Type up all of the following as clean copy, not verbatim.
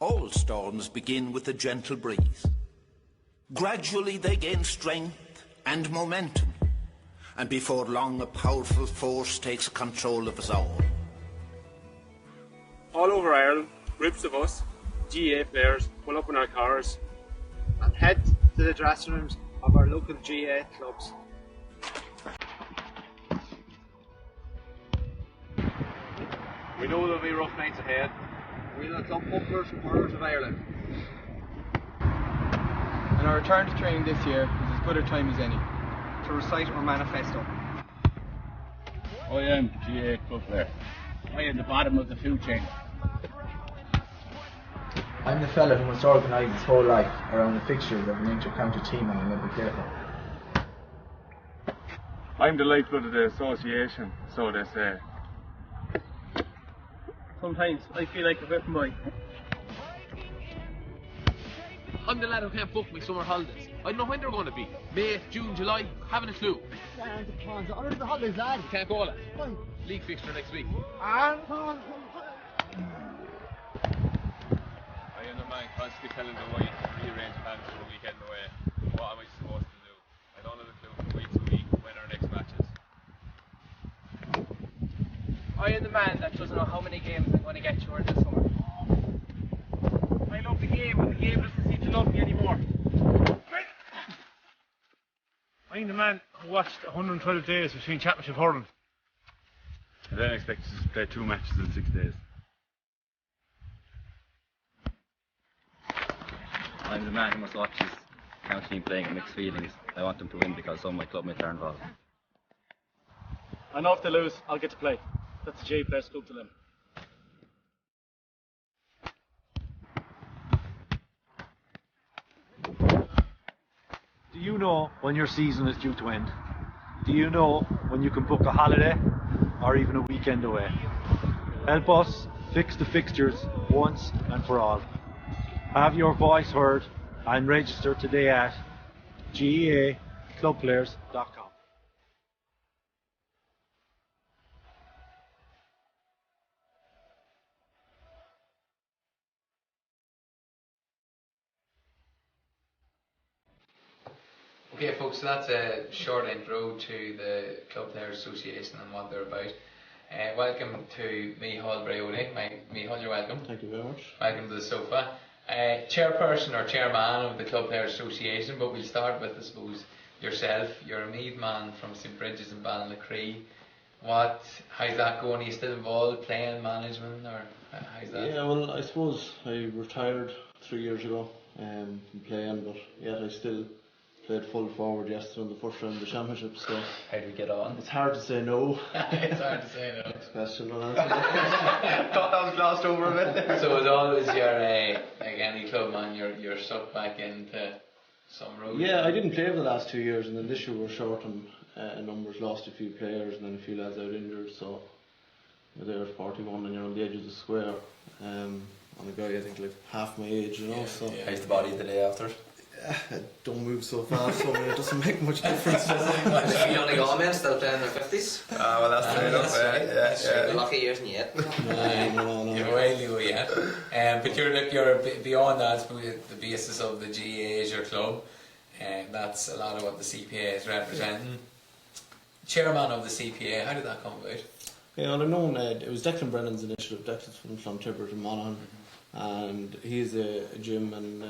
All storms begin with a gentle breeze. Gradually they gain strength and momentum, and before long a powerful force takes control of us all. All over Ireland, groups of us, GAA players, pull up in our cars and head to the dressing rooms of our local GAA clubs. We know there'll be rough nights ahead. We'll become upwards and hurlers of Ireland. And our return to training this year is as good a time as any to recite our manifesto. I am GAA club player. I am the bottom of the food chain. I'm the fella who must organise his whole life around the fixtures of an inter-county team and an Olympic play. I'm the lifeblood of the association, so they say. Sometimes I feel like a whipping boy. I'm the lad who can't book my summer holidays. I don't know when they're going to be. May, June, July, haven't a clue. Already the holidays, lad. Can't call it. League fixture next week. And I am the man constantly telling the wife to rearrange plans for the weekend away. What am I supposed to do? I don't have a clue from week to week when our next match is. I am the man that doesn't know how many games I'm going to get during this summer. I love the game, but the game doesn't seem to love me anymore. I'm the man who watched 112 days between championship hurling. I then expect us to play 2 matches in 6 days. I'm the man who must watch his county team playing in mixed feelings. I want them to win because some of my club mates are involved. I know if they lose, I'll get to play. That's the GAA Players Club to them. Do you know when your season is due to end? Do you know when you can book a holiday or even a weekend away? Help us fix the fixtures once and for all. Have your voice heard and register today at gaaclubplayers.com. Okay folks, so that's a short intro to the Club Players Association and what they're about. Welcome to Micheal Briody. Micheal, you're welcome. Thank you very much. Welcome to the sofa. Chairperson or chairman of the Club Players Association, but we'll start with, I suppose, yourself. You're a Meath man from St Bridget's in Ballinacree. How's that going? Are you still involved, playing, management, or how's that? Yeah, well, I suppose I retired 3 years ago from playing, but yet I still played full forward yesterday in the first round of the championship. So how do we get on? It's hard to say no. It's hard to say no. Next question, I'll answer. Thought that was glossed over a bit. So as always, you're like any club man, you're sucked back into some road. Yeah, I didn't play for the last 2 years, and then this year we're short on numbers. Lost a few players, and then a few lads out injured. So you're there at 41, and you're on the edge of the square. On a guy I think like half my age, you know. Yeah, so how's the body the day after? I don't move so fast, so it doesn't make much difference. You only got men still playing in their 50s. Well, that's fair enough. Yeah. Lucky years and yet. No. You're way new yet. But you're beyond that. The basis of the GAA is your club, and that's a lot of what the CPA is representing. Chairman of the CPA, how did that come about? Yeah, well, I've known it was Declan Brennan's initiative. Declan's from Clontibbert in Monaghan, and he's a gym and.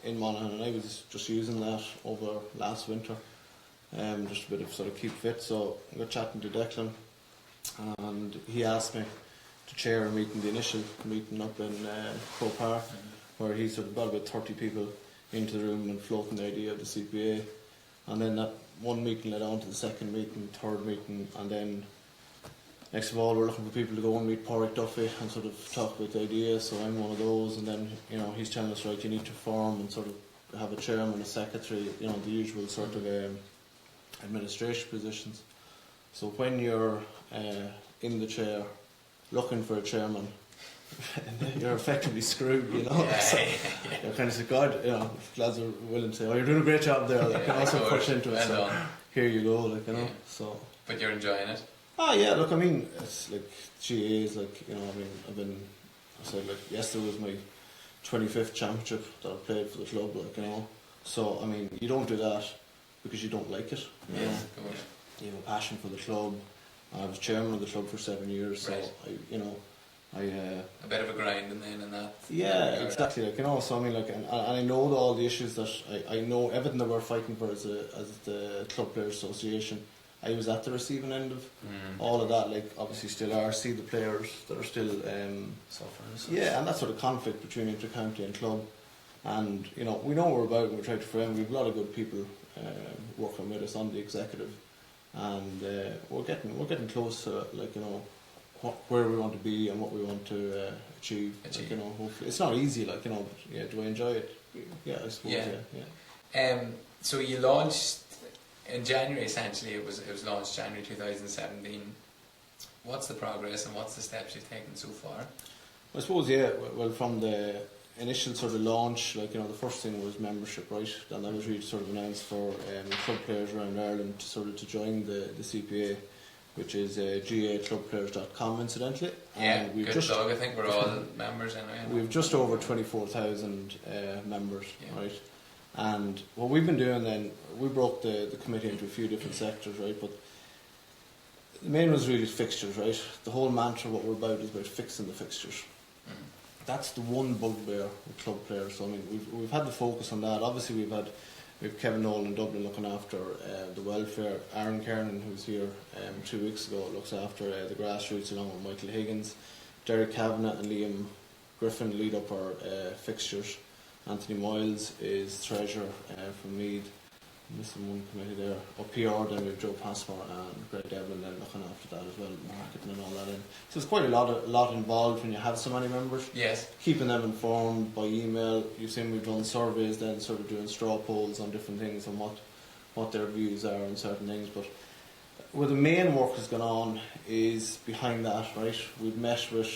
In Monaghan, and I was just using that over last winter, just a bit of sort of keep fit. So I got chatting to Declan, and he asked me to chair a meeting, the initial meeting up in Crow Park, where he sort of got about 30 people into the room and floating the idea of the CPA, and then that one meeting led on to the second meeting, third meeting, and then next of all we're looking for people to go and meet Pádraig Duffy and sort of talk about the idea. So I'm one of those, and then he's telling us, right, you need to form and sort of have a chairman, a secretary, the usual sort of administration positions. So when you're in the chair looking for a chairman, you're effectively screwed, so you're kind of say, God, if lads are willing to say, oh, you're doing a great job there, can also push into it, so here you go, so. But you're enjoying it? Yeah, look, I mean, it's like GAA is like, I said, like, yesterday was my 25th championship that I've played for the club, like, you know. So, I mean, you don't do that because you don't like it. You know? You have a passion for the club. I was chairman of the club for 7 years, so a bit of a grind and then and that. Yeah, exactly. Like, you know, so I mean, like, and I know all the issues that I know everything that we're fighting for as the Club Players Association. I was at the receiving end of all of that. Like, obviously, still are. See the players that are still suffering. Yeah, and that sort of conflict between inter-county and club. And you know, we know what we're about, and we're trying to frame. We've a lot of good people working with us on the executive, and we're getting close to, like, you know, where we want to be and what we want to achieve. Like, you know, hopefully it's not easy, like, you know, but yeah, do I enjoy it? Yeah, I suppose. Yeah. So you launched in January. Essentially, it was launched January 2017. What's the progress and what's the steps you've taken so far? I suppose, yeah. Well, from the initial sort of launch, like, you know, the first thing was membership, right? And that was really sort of announced for club players around Ireland to join the CPA, which is gaclubplayers.com, incidentally. Yeah, and we've good plug. I think we're all members anyway. We've just over 24,000 members, right? And what we've been doing then, we broke the committee into a few different sectors, right? But the main was really fixtures, right? The whole mantra, what we're about, is about fixing the fixtures. That's the one bugbear with club players. So I mean, we've had the focus on that. Obviously, we've Kevin Nolan in Dublin looking after the welfare. Aaron Kernan, who's here 2 weeks ago, looks after the grassroots along with Michael Higgins. Derek Kavanagh and Liam Griffin lead up our fixtures. Anthony Miles is treasurer from Meath. I'm missing one committee there. Up here, then we've Joe Passmore and Greg Devlin then looking after that as well, marketing and all that in. So there's quite a lot involved when you have so many members. Yes. Keeping them informed by email. You've seen we've done surveys then, sort of doing straw polls on different things and what their views are on certain things. But where the main work has gone on is behind that, right? We've met with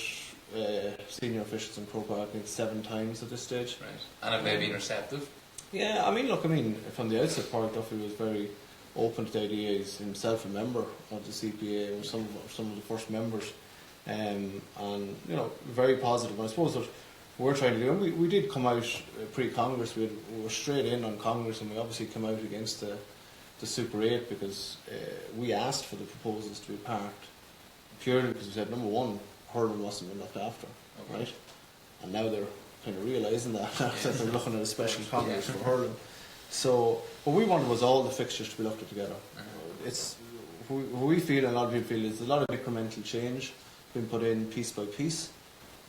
senior officials in Croke Park, I think 7 times at this stage. Right. And have they been receptive? Yeah, I mean, from the outset, Park Duffy was very open to the idea. He's himself a member of the CPA, and some of the first members, and you know, very positive. And I suppose that we're trying to do, and we did come out pre-Congress. We were straight in on Congress, and we obviously came out against the Super 8 because we asked for the proposals to be parked purely because we said, number one, hurling wasn't been looked after, right? And now they're kind of realising that they're looking at a special Congress for hurling. So what we wanted was all the fixtures to be looked at together. It's what we feel, and a lot of people feel, is a lot of incremental change being put in piece by piece,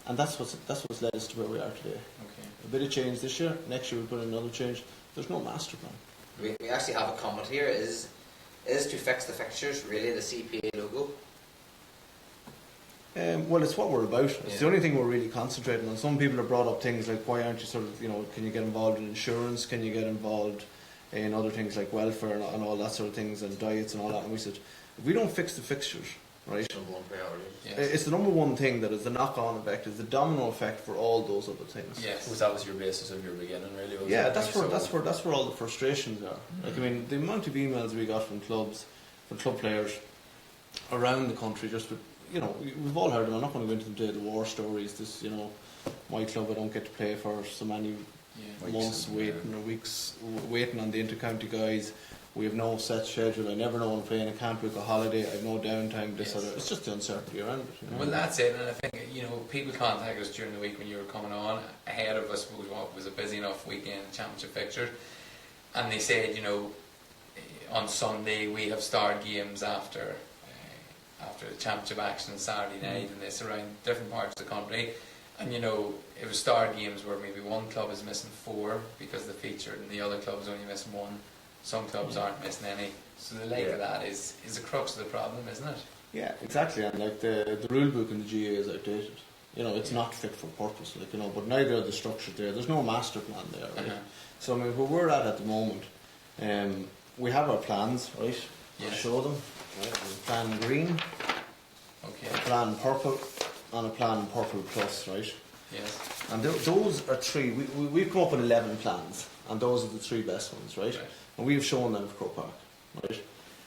and that's what's led us to where we are today. A bit of change this year, next year we put in another change. There's no master plan. We actually have a comment here. Is to fix the fixtures really the CPA logo? Well, it's what we're about. It's the only thing we're really concentrating on. Some people have brought up things like, why aren't you sort of, you know, can you get involved in insurance? Can you get involved in other things like welfare and all that sort of things, and diets and all that? And we said, if we don't fix the fixtures, right? Number one priority. It's the number one thing that is the knock-on effect, is the domino effect for all those other things. Yes. That was your basis of your beginning, really. Yeah, that's where all the frustrations are. Like, I mean, the amount of emails we got from clubs, from club players around the country, just with, you know, we've all heard them. I'm not going to go into the war stories. This, you know, my club, I don't get to play for so many months waiting or weeks waiting on the inter-county guys. We have no set schedule. I never know when I'm playing. I can't book a holiday. I have no downtime. This other. It's just the uncertainty around it. You know? Well, that's it. And I think, you know, people contacted us during the week when you were coming on ahead of, I suppose, what was a busy enough weekend championship fixture, and they said, you know, on Sunday we have starred games after the championship action on Saturday night, and this around different parts of the country, and you know, it was starred games where maybe one club is missing 4 because they featured, and the other club's only missing 1. Some clubs aren't missing any, so the like of that is the crux of the problem, isn't it? Yeah, exactly. And like the rule book in the GA is outdated. You know, it's not fit for purpose. Like, you know, but neither are the structures there. There's no master plan there, right? So I mean, where we're at the moment, we have our plans, right? I'll show them. Right? A plan green, a plan purple, and a plan purple plus, right? Yes. And those are 3. We've come up with 11 plans, and those are the 3 best ones, right? And we've shown them for Croke Park, right?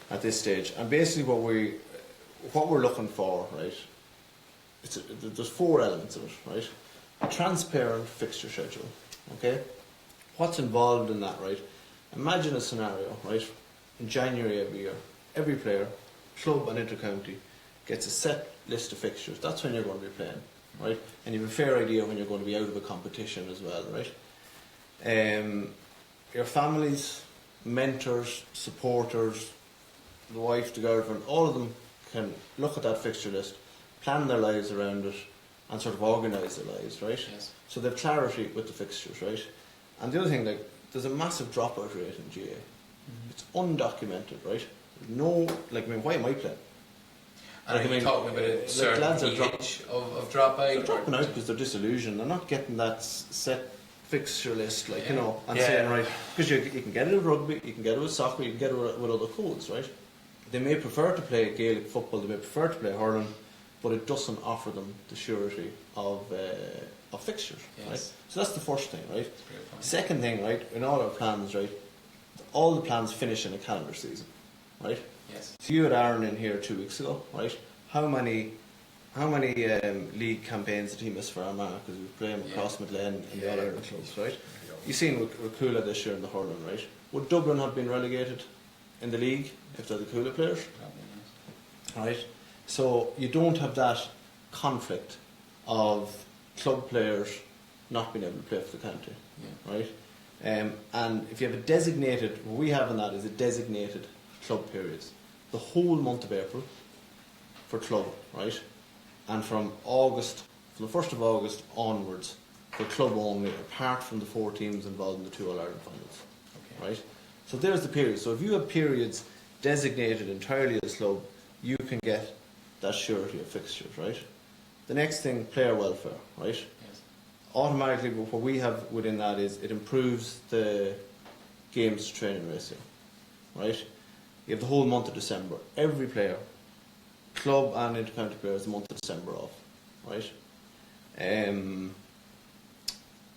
At this stage, and basically what we're looking for, right? There's 4 elements of it, right? a transparent fixture schedule. Okay, what's involved in that, right? Imagine a scenario, right? In January every year, every player, club and intercounty, gets a set list of fixtures. That's when you're going to be playing, right? And you have a fair idea when you're going to be out of a competition as well, right? Your families, mentors, supporters, the wife, the girlfriend, all of them can look at that fixture list, plan their lives around it, and sort of organise their lives, right? Yes. So they've clarity with the fixtures, right? And the other thing, like, there's a massive dropout rate in GA. It's undocumented, right? No, like, I mean, why am I playing? And are you talking about a certain age of dropout? They're dropping out because they're disillusioned. They're not getting that set fixture list, like, you know, and saying, right, because you can get it with rugby, you can get it with soccer, you can get it with other codes, right? They may prefer to play Gaelic football, they may prefer to play hurling, but it doesn't offer them the surety of fixtures, right? So that's the first thing, right? Second thing, right, in all our plans, right, all the plans finish in a calendar season, right? Yes. So you had Aaron in here 2 weeks ago, right? How many league campaigns did he miss for Armagh? Because we were playing across Midland and the All Ireland clubs, right? You've seen with Coola this year in the hurling, right? Would Dublin have been relegated in the league if they're the Coola players? Right? So you don't have that conflict of club players not being able to play for the county, right? And if you have a designated, what we have in that is a designated club periods. The whole month of April for club, right? And from August, from the 1st of August onwards, for club only, apart from the 4 teams involved in the 2 All-Ireland finals, right? So there's the period. So if you have periods designated entirely as club, you can get that surety of fixtures, right? The next thing, player welfare, right? Yes. Automatically, what we have within that is it improves the games to training ratio, right? You have the whole month of December. Every player, club and intercounty players, the month of December off, right?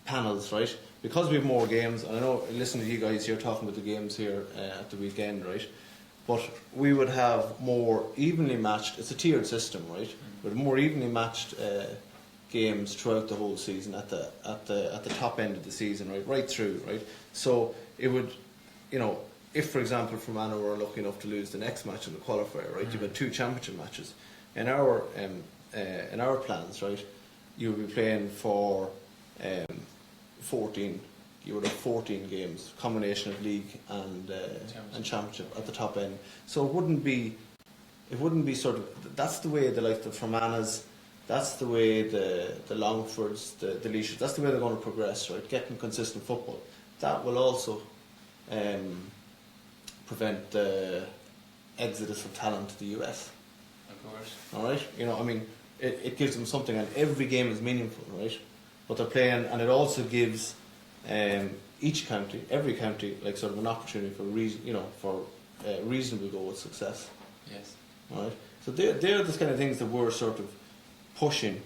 Panels, right? Because we have more games, and I know, listening to you guys here talking about the games here at the weekend, right? But we would have more evenly matched, it's a tiered system, right? With more evenly matched games throughout the whole season at the top end of the season, right through, right? So it would, you know, if for example Fermanagh were lucky enough to lose the next match in the qualifier, right? You've got 2 championship matches. In our plans, right? You would be playing for 14. You would have 14 games, combination of league and championship at the top end. So it wouldn't be sort of, that's the way the Fermanaghs, that's the way the Longfords, the Laois, that's the way they're going to progress, right? Getting consistent football. That will also prevent the exodus of talent to the US. Of course. All right, you know, I mean, it gives them something, and every game is meaningful, right? But they're playing, and it also gives each county, every county, like sort of an opportunity for reasonable goal with success. Yes. All right. So they're the kind of things that we're sort of pushing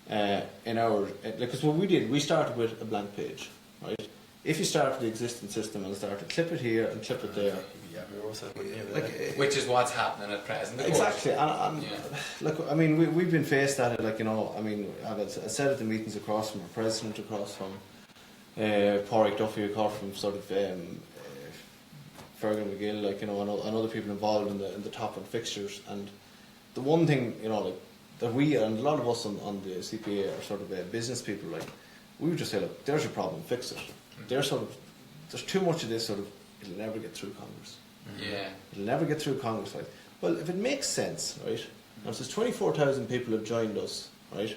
in our, because what we did, we started with a blank page, right? If you start with the existing system and start to clip it here and clip it there, which is what's happening at present. Exactly, and look, I mean, we've been faced at it, like, you know, I mean, I said at the meetings across from our president, across from Pádraig Duffy, across from sort of Fergan McGill, like, you know, and other people involved in the top end fixtures. And the one thing, you know, like, that we and a lot of us on the CPA are sort of business people, like, we would just say, look, there's a problem, fix it. There's too much of this sort of, it'll never get through Congress. Yeah. It'll never get through Congress. Like, well, if it makes sense, right? Now, since 24,000 people have joined us, right?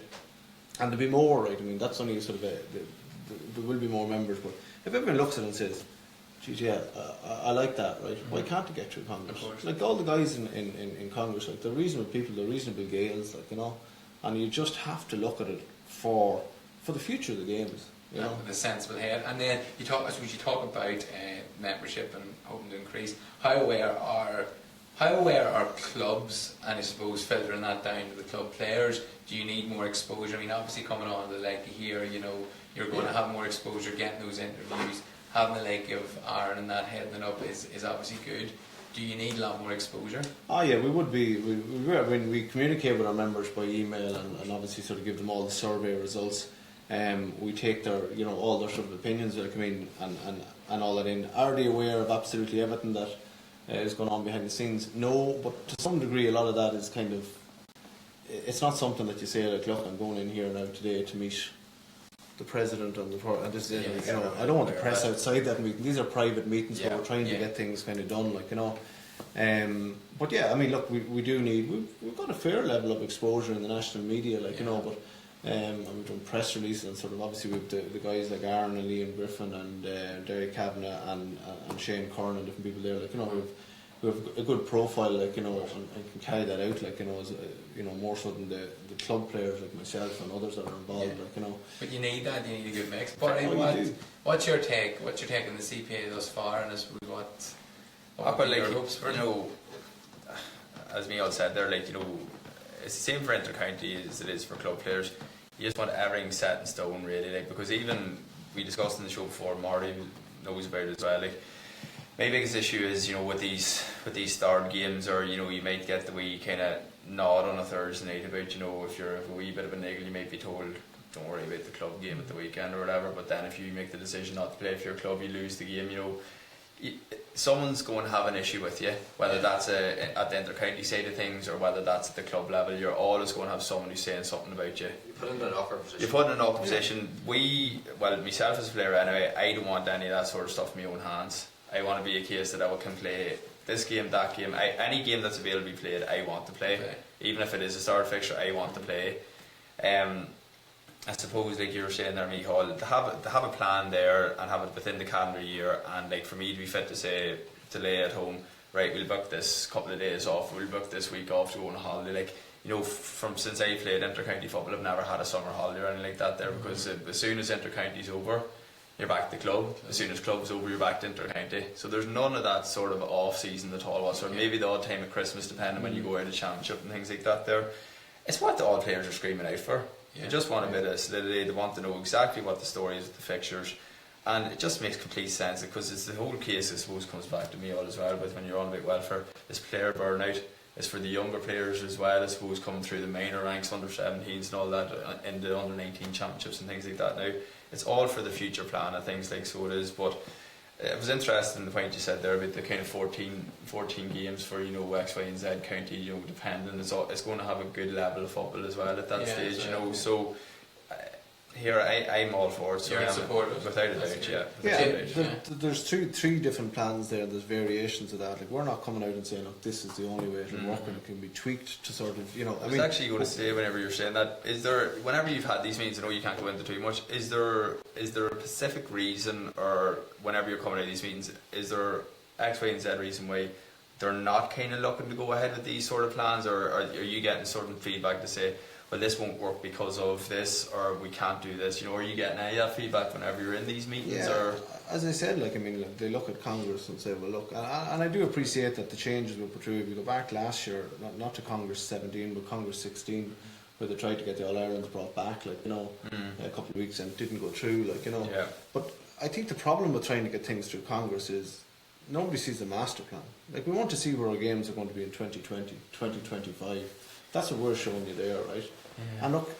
And there'll be more, right? I mean, that's only sort of there will be more members, but if everyone looks at it and says, geez, yeah, I like that, right? Why can't it get through Congress? Like, all the guys in Congress, like, they're reasonable people, they're reasonable Gaels, like, you know, and you just have to look at it for the future of the games. You know? With a sensible head. And then you talk about membership and hoping to increase. How aware are clubs, and I suppose filtering that down to the club players? Do you need more exposure? I mean, obviously coming on the leg here, you know, you're going to have more exposure, getting those interviews, having the leg of Aaron and that heading up is obviously good. Do you need a lot more exposure? Oh yeah, we would be. We communicate with our members by email and obviously sort of give them all the survey results. We take their, all their sort of opinions, and all that in. Are they aware of absolutely everything that is going on behind the scenes? No, but to some degree, a lot of that is kind of, it's not something that you say like, look, I'm going in here now today to meet the president and this is it. I don't want the press outside that meeting. These are private meetings where we're trying to get things kind of done, but yeah, I mean, look, we do need, we've got a fair level of exposure in the national media, but we've done press releases and sort of, obviously with the guys like Aaron and Liam Griffin and Derek Kavanagh and Shane Curran and different people there, we have a good profile, and can carry that out, as more so than the club players like myself and others that are involved, But you need that, you need a good mix. But what's your take? What's your take on the CPA thus far, and I suppose what your hopes for as Micheal said there, it's the same for inter-county as it is for club players. You just want everything set in stone, really, because even we discussed in the show before, Marty knows about it as well. My biggest issue is, with these start games, or you might get the wee kind of nod on a Thursday night about, if you're a wee bit of a niggle, you might be told, don't worry about the club game at the weekend or whatever. But then if you make the decision not to play for your club, you lose the game. Someone's going to have an issue with you, whether that's at the inter-county side of things or whether that's at the club level. You're always going to have someone who's saying something about you. You put in an awkward position. You put in an awkward position. Myself as a player anyway, I don't want any of that sort of stuff in my own hands. I want to be a case that I can play this game, that game, any game that's available to be played, I want to play. Even if it is a start fixture, I want to play. I suppose, like you were saying there, Micheal, to have a plan there and have it within the calendar year, and for me to be fit to lay at home, right, we'll book this couple of days off, we'll book this week off to go on a holiday. Since I played inter-county football, I've never had a summer holiday or anything like that there, because as soon as inter-county's over, you're back to club. As soon as club's over, you're back to inter-county. So there's none of that sort of off-season at all whatsoever. Maybe the odd time at Christmas, depending when you go out of championship and things like that there. It's what all players are screaming out for. They just want a bit of solidity. They want to know exactly what the story is with the fixtures, and it just makes complete sense, because it's the whole case, I suppose, comes back to me all as well with when you're on about welfare. This player burnout is for the younger players as well, I suppose, coming through the minor ranks, under 17s and all that, in the under 19 championships and things like that. Now it's all for the future plan and things like so it is. But it was interesting the point you said there about the kind of 14 games for X, Y and Z county, depending. It's going to have a good level of football as well at that stage, exactly. So here I'm all for it. So you're supportive, without a doubt. There's three different plans there. There's variations of that. We're not coming out and saying, look, this is the only way it'll work, and it can be tweaked to sort of, I was actually going to say, whenever you're saying that, whenever you've had these meetings, I know you can't go into too much, is there a specific reason, or whenever you're coming out of these meetings, is there X, Y and Z reason why they're not kind of looking to go ahead with these sort of plans, or are you getting sort of feedback to say, well, this won't work because of this, or we can't do this? Are you getting any of that feedback whenever you're in these meetings? Yeah, or as I said, they look at Congress and say, well, look, and I do appreciate that the changes were put through. If you go back last year, not to Congress 17, but Congress 16, where they tried to get the All-Irelands brought back, a couple of weeks, and it didn't go through, Yeah. But I think the problem with trying to get things through Congress is nobody sees the master plan. We want to see where our games are going to be in 2020, 2025. That's what we're showing you there, right? Yeah. And look,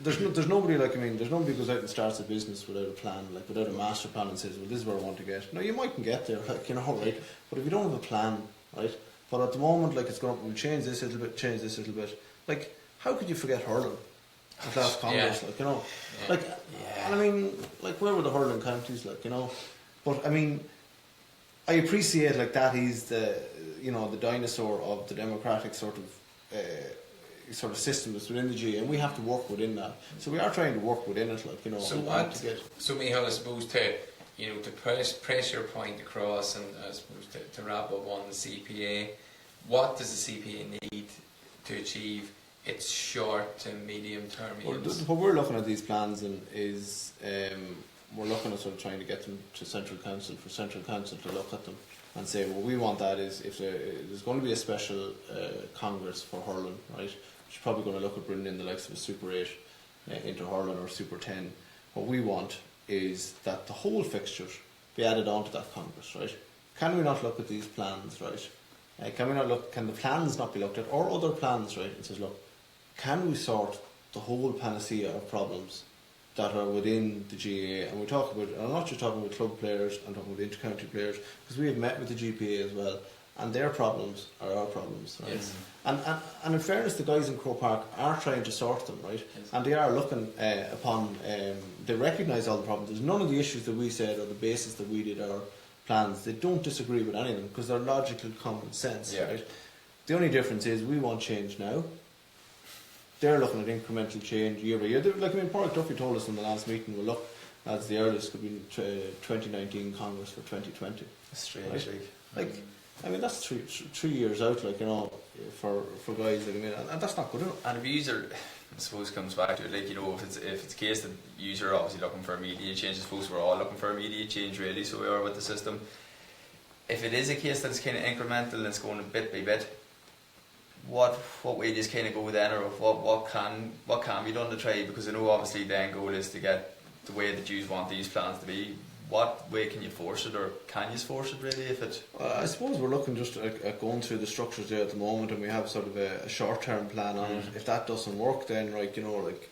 there's nobody there's nobody who goes out and starts a business without a plan, without a master plan, and says, well, this is where I want to get. No, you mightn't get there, right? But if you don't have a plan, right? But at the moment, it's going to, we'll change this a little bit, change this a little bit. How could you forget hurling at last Congress, And where were the hurling counties, But I appreciate that he's the the dinosaur of the democratic sort of system that's within the GA, and we have to work within that. So we are trying to work within it, So Micheal, I suppose to press your point across, and I suppose to wrap up on the CPA, what does the CPA need to achieve its short to medium term aims? What we're looking at these plans is we're looking at sort of trying to get them to Central Council, for Central Council to look at them and say, what we want that is, if there's going to be a special Congress for hurling, right, she's probably going to look at bringing in the likes of a Super 8 into hurling, or Super 10. What we want is that the whole fixtures be added on to that Congress, right? Can we not look at these plans, right? Can the plans not be looked at, or other plans, right, and says, look, can we sort the whole panacea of problems that are within the GAA, and we talk about, and I'm not just talking about club players, I'm talking about inter-county players, because we have met with the GPA as well, and their problems are our problems, right? Yes. And in fairness, the guys in Croke Park are trying to sort them, right? Yes. And they are looking upon, they recognise all the problems. There's none of the issues that we said or the basis that we did our plans. They don't disagree with any of them because they're logical common sense, right? The only difference is we want change now. They're looking at incremental change year by year. Like, I mean, Pádraig Duffy told us in the last meeting, well, look, as the earliest could be 2019 Congress for 2020. Strange, right? Like, I mean, that's 3 years out, like, you know, for guys, like, I mean, and that's not good enough. And if user, I suppose, comes back to it, like, you know, if it's the case that user are obviously looking for immediate change, I suppose we're all looking for immediate change, really, so we are with the system. If it is a case that it's kind of incremental and it's going bit by bit, what way does kind of go then, or what can be done to try? Because I know obviously the end goal is to get the way that you want these plans to be. What way can you force it, or can you force it really? If it, I suppose we're looking just at going through the structures there at the moment, and we have sort of a short-term plan on it. If that doesn't work, then like, you know, like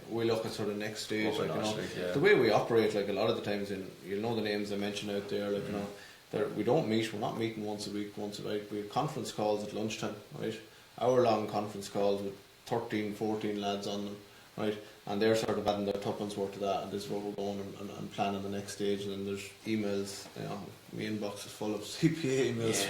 we look at sort of next stage. Like, you know, the way we operate, like a lot of the times, in you'll know the names I mentioned out there, like you know, we don't meet. We're not meeting once a week. We have conference calls at lunchtime, right? Hour-long conference calls with 13, 14 lads on them, right? And they're sort of adding their tuppence worth to that, and this is where we're going and planning the next stage. And then there's emails, you know, my inbox is full of CPA emails,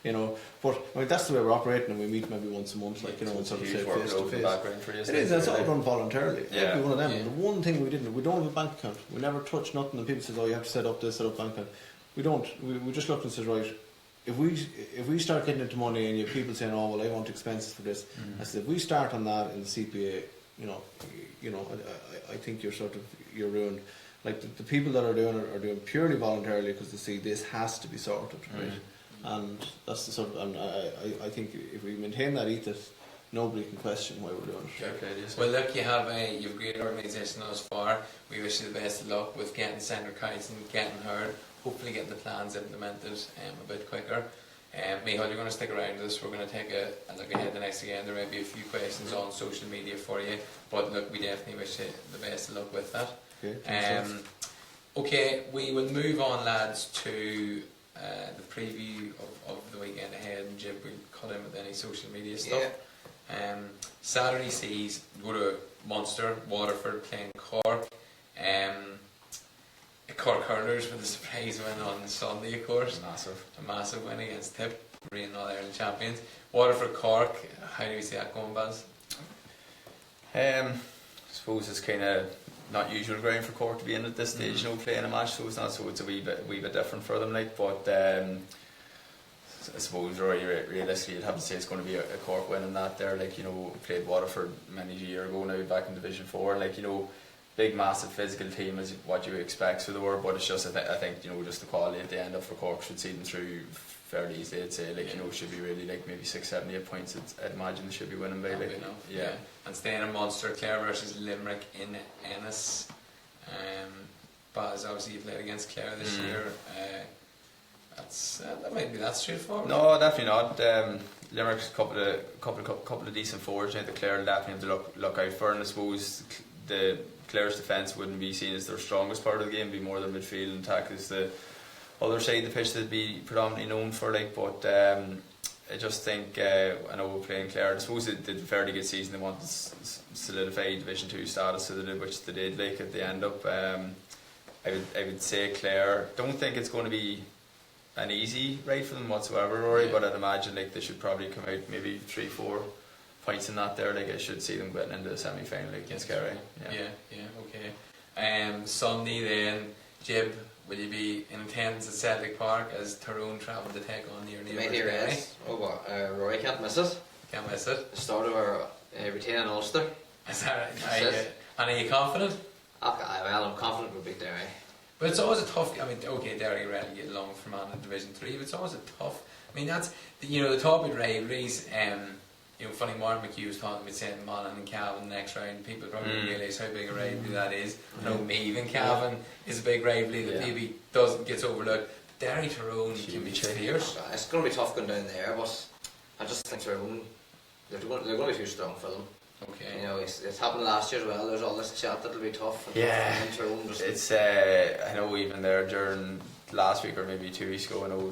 you know. But I mean, that's the way we're operating, and we meet maybe once a month, like, you know, and sort of say face to face. It is, that's all done voluntarily. Every one of them. The one thing we don't have a bank account. We never touch nothing, and people say, oh, you have to set up this, set up bank account. We don't. We just looked and said, right, if we start getting into money and you have people saying, oh well, I want expenses for this, I said, if we start on that in the CPA, you know, I think you're ruined. Like the people that are doing it are doing purely voluntarily because they see this has to be sorted, right? And that's the sort of, and I think if we maintain that ethos, nobody can question why we're doing it. Well, look, you've a great organisation thus far. We wish you the best of luck with getting centre council and getting heard. Hopefully getting the plans implemented a bit quicker. Micheal, you're going to stick around with us. We're going to take a look ahead the next again. There may be a few questions on social media for you, but look, we definitely wish you the best of luck with that. Okay, we will move on, lads, to the preview of the weekend ahead, and Jib will cut in with any social media stuff. Saturday sees go to Munster, Waterford playing Cork. Cork hurlers with a surprise win on Sunday, of course. A massive win against Tip, reigning All-Ireland champions. Waterford Cork, how do you see that going, Baz? I suppose it's kind of not usual ground for Cork to be in at this stage, you know, playing a match, so it's a wee bit different for them, like, but I suppose realistically you'd have to say it's going to be a Cork win in that there, like, you know, played Waterford many years ago now, back in Division 4, like, you know, big massive physical team is what you expect for the word, but it's just I think, you know, just the quality at the end of for Cork should see them through fairly easily. I'd say, like, you know, should be really like maybe 6, 7, 8 points. I'd imagine they should be winning by, like, yeah. And staying in Munster, Clare versus Limerick in Ennis. Baz, obviously you played against Clare this year. That might be that straightforward. No, definitely not. Limerick's a couple of decent forwards. I think the Clare definitely have to look out for, and I suppose the Clare's defence wouldn't be seen as their strongest part of the game, it'd be more their midfield and attack is the other side of the pitch they'd be predominantly known for, like, but I just think I know we're playing Clare. I suppose they did a fairly good season. They wanted to solidify Division 2 status, so they did, which they did, like, at the end up. I would say Clare, don't think it's going to be an easy ride for them whatsoever, Rory, but I'd imagine, like, they should probably come out maybe 3-4 points in that there. Like, I should see them getting into the semi-final against Kerry. Okay. Sunday then, Jib, will you be in attendance at Celtic Park as Tyrone travel to take on your neighbours? Rory, can't miss it. The start of our retaining Ulster. Is that right? And are you confident? I'm confident we'll beat Derry. But it's always a tough. I mean, okay, Derry relegated along from on in Division 3, but it's always a tough. I mean, that's the top of rivalries. Funny, Martin McHugh was talking about saying Monaghan and Cavan next round. People probably don't realise how big a rivalry that is. I know Meath and Cavan is a big rivalry that maybe gets overlooked. Derry Tyrone can be fierce. It's going to be tough going down there, but I just think Tyrone, they're going to be too strong for them. Okay. You know, it's happened last year as well. There's all this chat that'll be tough. And Yeah, and Tyrone just- it's I know even there during last week or maybe 2 weeks ago, I know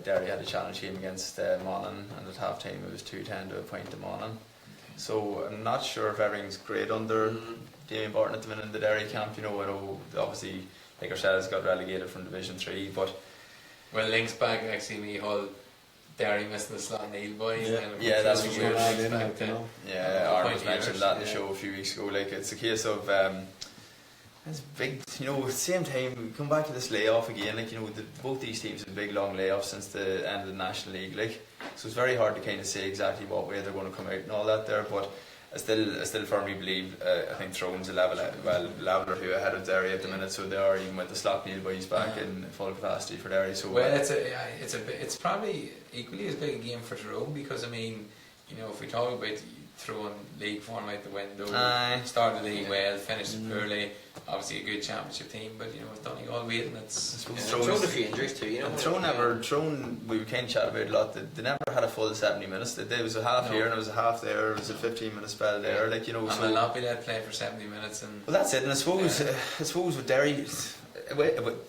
Derry had a challenge game against Monaghan, and at half time it was 2-10 to a point to Monaghan. So I'm not sure if everything's great under Damien Barton at the minute in the Derry camp. You know, I know obviously like ourselves got relegated from Division 3, but well, links back actually Micheal Derry missing the slot Neil boys. Yeah, that's what weird. Yeah, Aaron mentioned that in the show a few weeks ago. Like, it's a case of it's big, you know. At the same time, we come back to this layoff again. Like, you know, both these teams have big long layoffs since the end of the National League. Like, so it's very hard to kind of say exactly what way they're going to come out and all that there. But I still firmly believe I think Tyrone's a level or two ahead of Derry at the minute. So they are, even with the slot Neil boys back in full capacity for Derry. So well, it's probably equally as big a game for Tyrone, because I mean, you know, if we talk about throwing league form out the window, started the league well, finished poorly, obviously a good championship team, but you know, with Donegal waiting, it's thrown a few injuries too, you know. And Tyrone, we kind of chat about it a lot, they never had a full 70 minutes. There was a half here and it was a half there, it was a 15-minute spell there, like, you know. And will not be let play for 70 minutes. And well, that's it. And I suppose with Derry,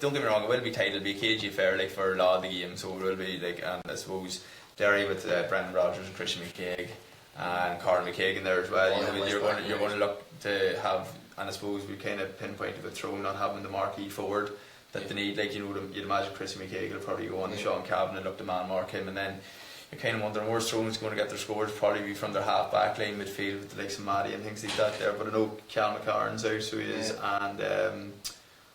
don't get me wrong, it will be tight, it'll be a cagey affair like for a lot of the games, so it will be like, and I suppose Derry with Brendan Rodgers and Christian McCaig and Conor McCaig in there as well, you know, you're going to look to have, and I suppose we kind of pinpointed with Tyrone not having the marquee forward that they need. Like, you know, you'd imagine Christian McCaig will probably go on to Sean Cavan and look to man mark him, and then you're kind of wondering where's Tyrone's going to get their scores. Probably be from their half back line midfield with the likes of Maddie and things like that there. But I know Cal McCarran's out, so he is, and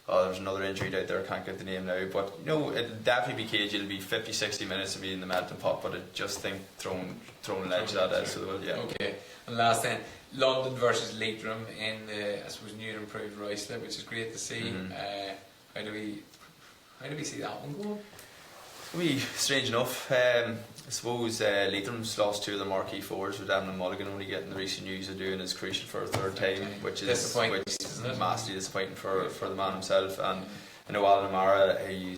there's another injury out there, I can't get the name now, but you know, it'll definitely be cagey. It'll be 50-60 minutes to be in the melting pot, but I just think Tyrone an edge that is, so they will, yeah. Okay, and last then, London versus Leitrim in the, I suppose, new and improved Ricelet, which is great to see. How do we see that one going? It's going to be strange enough. I suppose Leitrim's lost two of their marquee forwards, with Evan Mulligan only getting the recent news of doing is crucial for a third time, which is massively disappointing for the man himself. And I know Alan Amara, he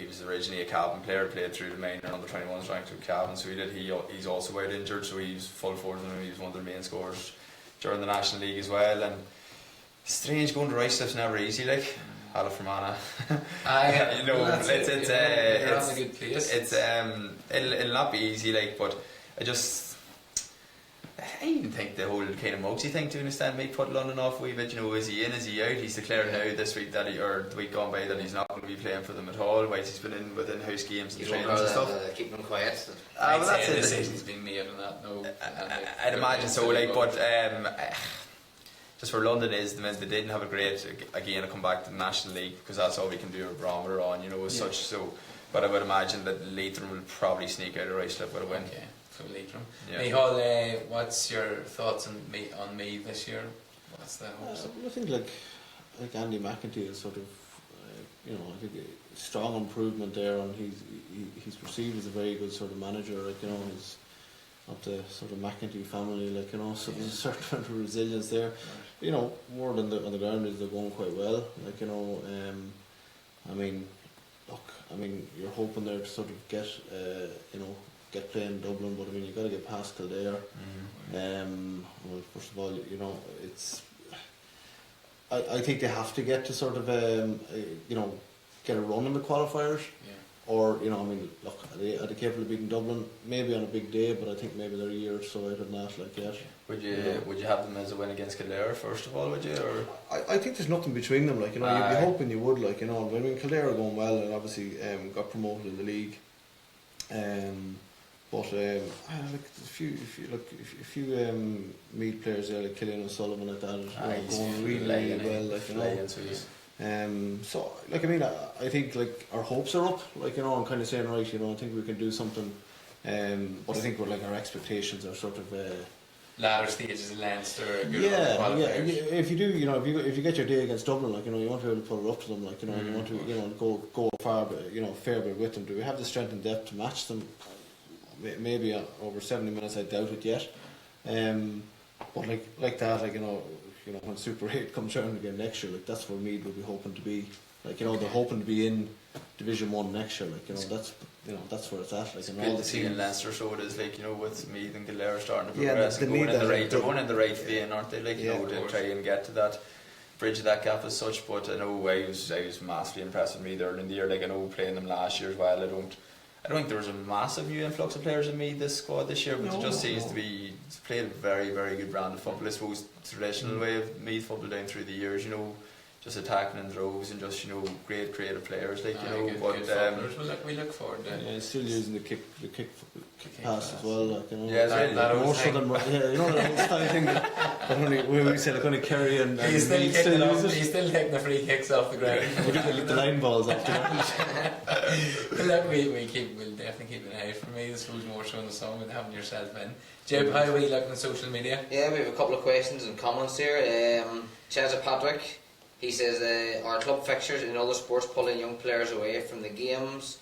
was originally a Cavan player, played through the minor under 21s ranked with Cavan, so he's also out injured, so he's full forward, and he was one of their main scorers during the National League as well. And strange, going to Ricelet's never easy, like. Hala Fermanagh. You know, well, it's on a good place. It'll not be easy, like, but I even think the whole kind of Mugsy thing to an extent may put London off a wee bit. You know, is he in, is he out? He's declared now this week that or the week gone by that he's not going to be playing for them at all, whilst he's been in within house games and trainings and stuff. Keep him quiet. Well, that's it. The decision's been made on that. No, I'd imagine so, like, but just for London is the they didn't have a great again to come back to the National League, because that's all we can do a barometer on, you know, as such. So, but I would imagine that Leitrim will probably sneak out of Ricelet with a win. Okay, so Leitrim. Micheal, what's your thoughts on me this year? What's the hopes? I think like Andy McEntee is sort of you know, I think a strong improvement there, and he's perceived as a very good sort of manager. Like, you know, he's of the sort of McEntee family, like, you know, so there's a certain amount of resilience there. You know, word on the ground is they're going quite well. Like, you know, I mean, look, I mean, you're hoping there to sort of get, you know, get playing Dublin, but I mean, you've got to get past Kildare. Well, first of all, you know, it's. I think they have to get to sort of, you know, get a run in the qualifiers. Yeah. Or, you know, I mean, look, are they capable of beating Dublin? Maybe on a big day, but I think maybe they're a year or so out of that, like, yet. Would you have them as a win against Kildare first of all, would you? Or I think there's nothing between them, like, you know, you'd be hoping you would, like, you know. I mean, Kildare are going well and obviously got promoted in the league. But like a few Meath players there, like Killian O'Sullivan, like that, are going really well, like, you know. So, like, I mean, I think, like, our hopes are up, like, you know. I'm kind of saying, right, you know, I think we can do something. But I think we're, like, our expectations are sort of latter stages of Leinster. If you do, you know, if you get your day against Dublin, like, you know, you want to be able to put it up to them, like, you know, and you want to, you know, go far, you know, fair bit with them. Do we have the strength and depth to match them? Maybe over 70 minutes, I doubt it yet. But like that, like, you know, when Super 8 comes around again next year, like, that's where Meath will be hoping to be. Like, you know, they're hoping to be in Division 1 next year. Like, you know, that's where it's at. Like, it's and good all the to see in teams. Leinster, so it is, like, you know, with Meath and Kildare starting to Yeah, progress they and need going in the that, right, like, they're going in the right vein, aren't they? Like, you Yeah, know, of to course. try and get to that, bridge that gap as such. But I know I was massively impressed with Meath early in the year. Like, I know playing them last year as well. I don't think there was a massive new influx of players in Meath this squad this year, but it just seems to be played a very, very good brand of football. I suppose traditional way of Meath football down through the years, you know, just attacking in droves and just, you know, great creative players, like, you know. Good, but good footballers. We look forward to. Yeah, he's still using the kick pass as well. Like, you know, Yeah, that most of them. Yeah, you know that whole style thing that only we say like only Kerry and he's still Meath kicking use up, it. he's still taking the free kicks off the ground. We do the line balls off the ground. Look, we'll definitely keep an eye for me. This was more so in the summer than having yourself in. Jib, how are we looking on social media? Yeah, we have a couple of questions and comments here. Chazza Patrick, he says, our club fixtures in other sports pulling young players away from the games.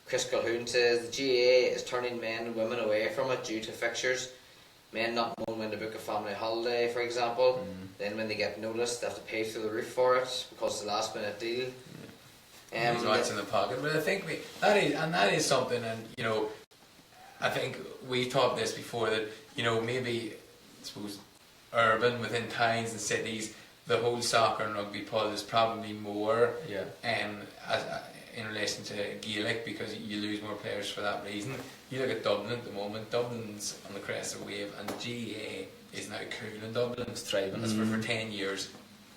Chris Calhoun says, the GAA is turning men and women away from it due to fixtures. Men not knowing when to book a family holiday, for example. Then when they get noticed, they have to pay through the roof for it because it's a last minute deal. He's watching the pocket, but I think that is something, and you know, I think we talked this before that, you know, maybe I suppose urban within towns and cities, the whole soccer and rugby pull is probably more in relation to Gaelic because you lose more players for that reason. You look at Dublin at the moment. Dublin's on the crest of a wave, and GAA is now cool in Dublin. It's thriving. It's for 10 years.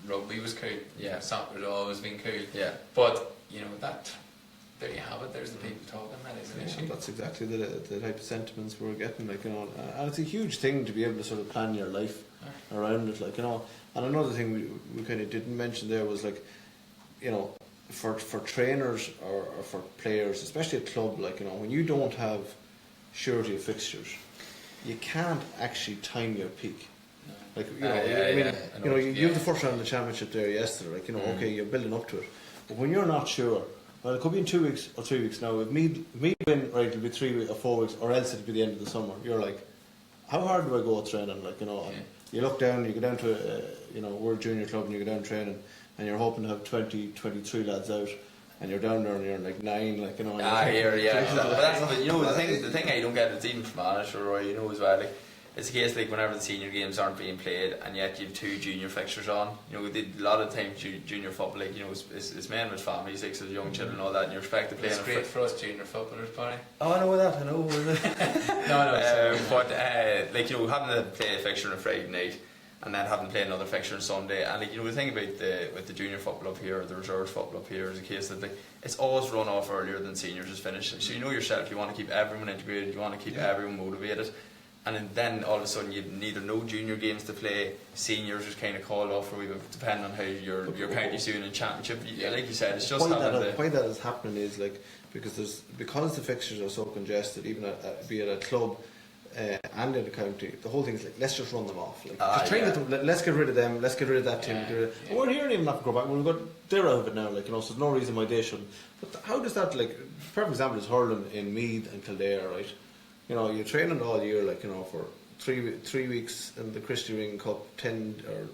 Rugby was cool. Yeah, soccer's always been cool. Yeah, but you know that. There you have it. There's the people talking. That is an issue. That's exactly the type of sentiments we're getting. Like, you know, and it's a huge thing to be able to sort of plan your life around it. Like, you know, and another thing we kind of didn't mention there was, like, you know, for trainers or for players, especially at club, like, you know, when you don't have surety of fixtures, you can't actually time your peak. Like, you know, I mean, you have the first round of the championship there yesterday. Like, you know, okay, you're building up to it, but when you're not sure. Well, it could be in 2 weeks or 3 weeks now. If me win, right, it'll be 3 or 4 weeks, or else it'll be the end of the summer. You're like, how hard do I go training? Like, you know, and you look down, you go down to you know, World Junior Club, and you go down training, and you're hoping to have 20, 23 lads out, and you're down there and you're like 9, like, you know. But you know, the thing I don't get is even from Anish or Roy, you know, as well. Like, it's a case like whenever the senior games aren't being played and yet you have 2 junior fixtures on, you know, a lot of times junior football, like, you know, it's men with families, like, so young children and all that, and you're expected to play. It's great for us junior footballers, Barry. Oh, I know that, I know. No, but like, you know, having to play a fixture on a Friday night and then having to play another fixture on Sunday, and like, you know, the thing about with the junior football up here, or the reserves football up here, is a case that, like, it's always run off earlier than seniors is finished. So you know yourself, you want to keep everyone integrated, you want to keep everyone motivated. And then all of a sudden you've neither no junior games to play, seniors is kind of called off, or depending on how your county's doing in championship. Like you said, it's just why that is happening is, like, because the fixtures are so congested, even be it a club and in the county, the whole thing is like, let's just run them off. Like, let's get rid of them, let's get rid of that team. We're hearing even have to go back. We've got they're out of it now, like, you know, so there's no reason why they shouldn't. But how does that, like, perfect example is hurling in Meath and Kildare, right? You know, you're training all year, like, you know, for 3 weeks in the Christy Ring Cup, 10 or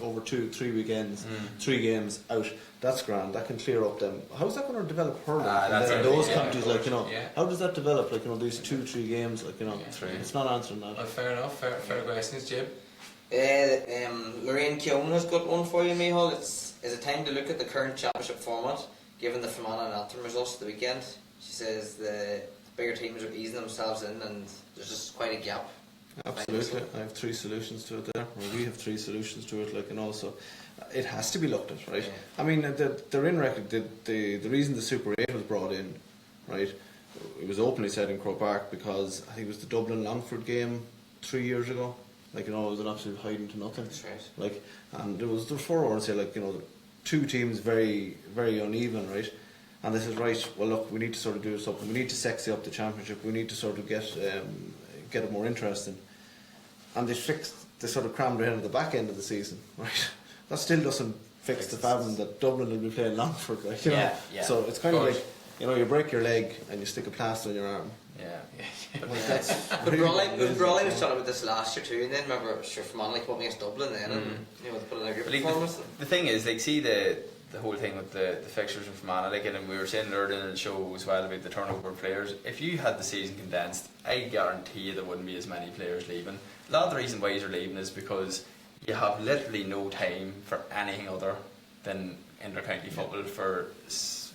over 3 weekends, 3 games out. That's grand. That can clear up them. How's that going to develop hurling? In those countries, like, you know, how does that develop? Like, you know, these 2-3 games, like, you know, it's not answering that. Fair enough. Fair questions, Jib. Lorraine Keown has got one for you, Micheal. Is it time to look at the current championship format, given the Fermanagh and Antrim results of the weekend? She says the bigger teams are easing themselves in, and there's just quite a gap. Absolutely, I have 3 solutions to it there. Or we have 3 solutions to it, like, and also it has to be looked at, right? Yeah. I mean, they're in record. The reason the Super 8 was brought in, right? It was openly said in Croke Park because I think it was the Dublin Longford game 3 years ago. Like, you know, it was an absolute hiding to nothing. That's right. Like, and there was 4 hours here, like, you know, 2 teams very, very uneven, right? And they said, right, well, look, we need to sort of do something. We need to sexy up the championship. We need to sort of get it more interesting. And they sort of crammed ahead at the back end of the season, right? That still doesn't fix the fact that Dublin will be playing Longford, right? You know? So it's kind of like, you know, you break your leg and you stick a plaster on your arm. But Brawley was talking about this last year too, and then remember, Fermanagh came up against Dublin then, and, you know, they put in a good performance. The thing is, like, see the the whole thing with the fixtures and Fermanagh, like, and we were saying earlier in the show as well about the turnover of players. If you had the season condensed, I guarantee you there wouldn't be as many players leaving. A lot of the reason why you're leaving is because you have literally no time for anything other than inter-county football for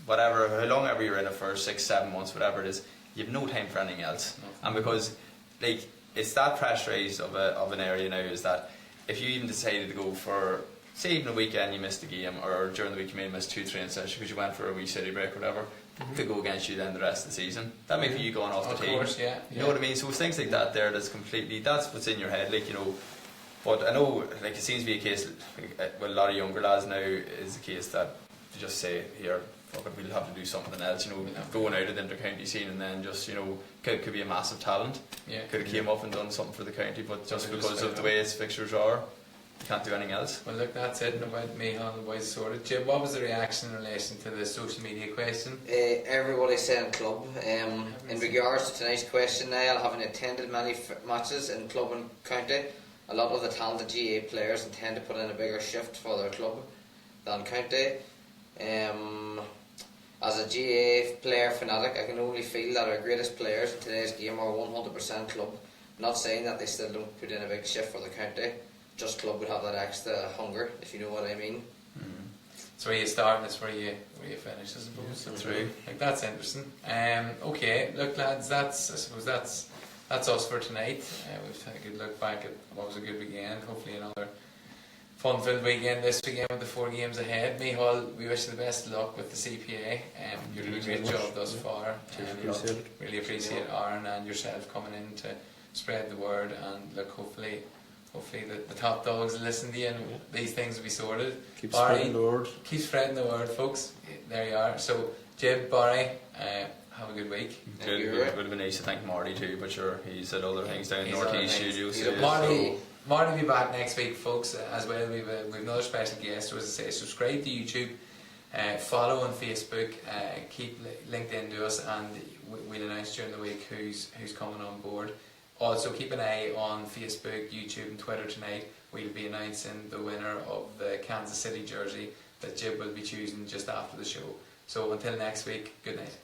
whatever, how long ever you're in it for, 6-7 months, whatever it is. You have no time for anything else. And because, like, it's that pressurised of an area now, is that if you even decided to go for, say, even a weekend you missed a game, or during the week you may miss 2 training sessions because you went for a wee city break or whatever, could go against you then the rest of the season. That may be you going off the team. Course, yeah. You know what I mean? So it's things like that there that's completely, that's what's in your head, like, you know. But I know, like, it seems to be a case with a lot of younger lads now, is the case that they just say, here, fuck it, we'll have to do something else, you know, going out of the inter-county scene, and then just, you know, could be a massive talent. Could have came up and done something for the county, but just because of the way its fixtures are, you can't do anything else. Well, look, that's it about Micheal and the boys sorted. Jim, what was the reaction in relation to the social media question? Everybody saying club. In regards to tonight's question, Niall, having attended many matches in club and county, a lot of the talented GA players intend to put in a bigger shift for their club than county. As a GA player fanatic, I can only feel that our greatest players in today's game are 100% club. Not saying that they still don't put in a big shift for the county, just club would have that extra hunger, if you know what I mean. So where you start and it's where you finish, I suppose. That's right. Like, that's interesting. Okay, look, lads, I suppose that's us for tonight. We've had a good look back at what was a good weekend. Hopefully another fun-filled weekend this weekend with the 4 games ahead. Micheal, we wish you the best of luck with the CPA. You're doing a great job thus far. Really appreciate Aaron and yourself coming in to spread the word, and look, hopefully the top dogs will listen to you and these things will be sorted. Keep spreading the word. Keep spreading the word, folks. There you are. So, Jib, Barry, have a good week. It would have been nice to thank Marty too, but sure, he said other things down in North East Studios. Marty will be back next week, folks, as well. We've another special guest. So, as I say, subscribe to YouTube, follow on Facebook, keep linked into us, and we'll announce during the week who's coming on board. Also, keep an eye on Facebook, YouTube and Twitter tonight. We'll be announcing the winner of the Kansas City jersey that Jib will be choosing just after the show. So until next week, good night.